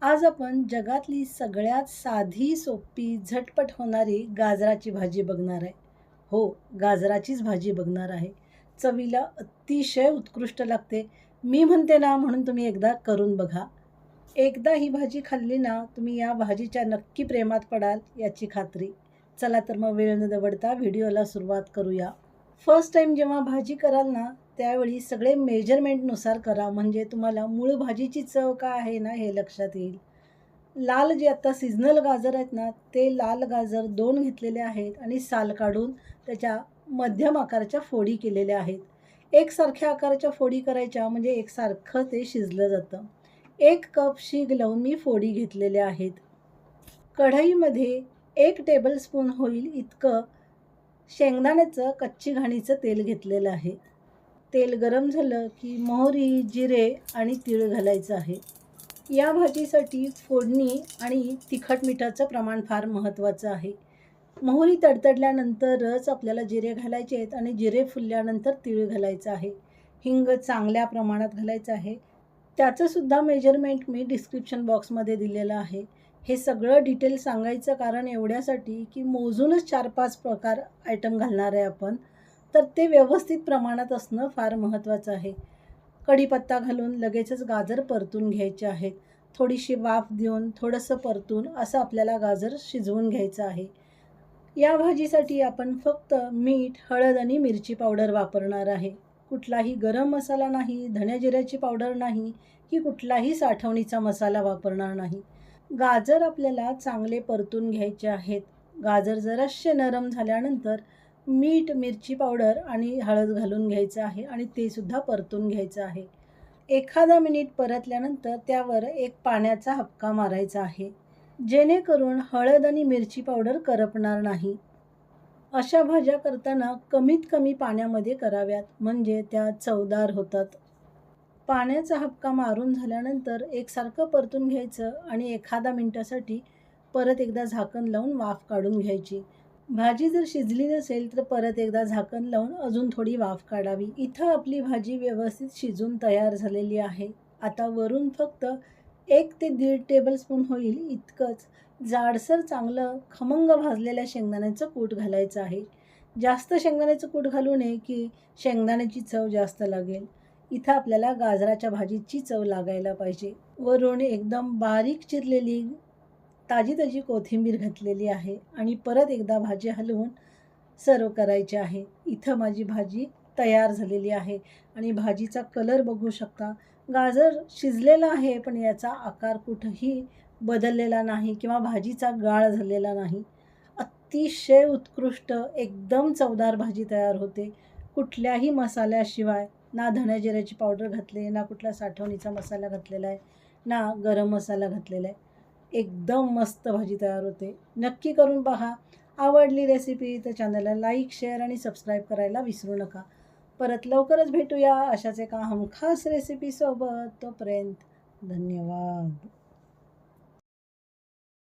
आज आपण जगातली सगळ्यात साधी, सोपी, झटपट होणारी गाजराची भाजी बघणार आहे. हो, गाजराचीच भाजी बघणार आहे. चवीला अतिशय उत्कृष्ट लागते. मी म्हणते ना, म्हणून तुम्ही एकदा करून बघा. एकदा ही भाजी खाल्ली ना, तुम्ही या भाजीच्या नक्की प्रेमात पडाल याची खात्री. चला तर मग वेळ न दवडता व्हिडिओला सुरुवात करूया. फर्स्ट टाईम जेव्हा भाजी कराल ना, त्यावेळी सगळे मेजरमेंटनुसार करा, म्हणजे तुम्हाला मूळ भाजीची चव काय आहे ना, हे लक्षात येईल. लाल जे आता सीझनल गाजर आहेत ना, ते लाल गाजर 2 घेतलेले आहेत आणि साल काढून त्याच्या मध्यम आकाराच्या फोडी केलेल्या आहेत. एकसारख्या आकाराच्या फोडी करायच्या म्हणजे एकसारखं ते शिजलं जातं. 1 कप शीग लावून मी फोडी घेतलेल्या आहेत. कढईमध्ये 1 टेबलस्पून होईल इतकं शेंगदाण्याचं कच्ची घाणीचं तेल घेतलेलं आहे. तेल गरम झालं की मोहरी, जिरे आणि तीळ घालायचं आहे. या भाजीसाठी फोडणी आणि तिखट मिठाचं प्रमाण फार महत्त्वाचं आहे. मोहरी तडतडल्यानंतरच आपल्याला जिरे घालायचे आहेत आणि जिरे फुलल्यानंतर तीळ घालायचं आहे. हिंग चांगल्या प्रमाणात घालायचं आहे. त्याचंसुद्धा मेजरमेंट मी डिस्क्रिप्शन बॉक्समध्ये दिलेलं आहे. हे सगळं डिटेल सांगायचं कारण एवढ्यासाठी की मोजूनच 4-5 प्रकार आयटम घालणार आहे आपण, तर ते व्यवस्थित प्रमाणात असणं फार महत्त्वाचं आहे. कढीपत्ता घालून लगेचच गाजर परतून घ्यायचे आहेत. थोडीशी वाफ देऊन थोडंसं परतून असं आपल्याला गाजर शिजवून घ्यायचं आहे. या भाजीसाठी आपण फक्त मीठ, हळद आणि मिरची पावडर वापरणार आहे. कुठलाही गरम मसाला नाही, धण्या जिऱ्याची पावडर नाही की कुठलाही साठवणीचा मसाला वापरणार नाही. गाजर आपल्याला चांगले परतून घ्यायचे आहेत. गाजर जरासे नरम झाल्यानंतर मीठ, मिरची पावडर आणि हळद घालून घ्यायचं आहे आणि ते सुद्धा परतून घ्यायचं आहे. एखादा मिनिट परतल्यानंतर त्यावर एक पाण्याचा हबका मारायचा आहे, जेणेकरून हळद आणि मिरची पावडर करपणार नाही. अशा भाज्या करताना कमीत कमी पाण्यामध्ये कराव्यात, म्हणजे त्या चवदार होतात. पाण्याचा हबका मारून झाल्यानंतर एकसारखं परतून घ्यायचं आणि एखादा मिनिटासाठी परत एकदा झाकण लावून वाफ काढून घ्यायची. भाजी जर शिजली नसेल तर परत एकदा झाकण लावून अजून थोडी वाफ काढावी. इथं आपली भाजी व्यवस्थित शिजून तयार झालेली आहे. आता वरून फक्त 1 ते 1.5 टेबलस्पून होईल इतकंच जाडसर चांगलं खमंग भाजलेल्या शेंगदाण्याचं कूट घालायचं आहे. जास्त शेंगदाण्याचं कूट घालू नये की शेंगदाण्याची चव जास्त लागेल. इथं आपल्याला गाजराच्या भाजीची चव लागायला पाहिजे. वरून एकदम बारीक चिरलेली ताजी कोथिंबीर घातलेली आहे आणि परत एकदा भाजी हलवून सर्व करायची आहे. इथं माझी भाजी तयार झालेली आहे आणि भाजीचा कलर बघू शकता. गाजर शिजलेला आहे पण याचा आकार कुठंही बदललेला नाही किंवा भाजीचा गाळ झालेला नाही. अतिशय उत्कृष्ट एकदम चवदार भाजी तयार होते. कुठल्याही मसाल्याशिवाय, ना धण्या जिऱ्याची पावडर घातली, ना कुठला साठवणीचा मसाला घातलेला आहे, ना गरम मसाला घातलेला आहे. एकदम मस्त भाजी तयार होते. नक्की करून पहा. आवडली रेसिपी तर चॅनलला लाईक, शेअर आणि सबस्क्राईब करायला विसरू नका. परत लवकरच भेटूया अशाच एका हमखास रेसिपीसोबत. तोपर्यंत धन्यवाद.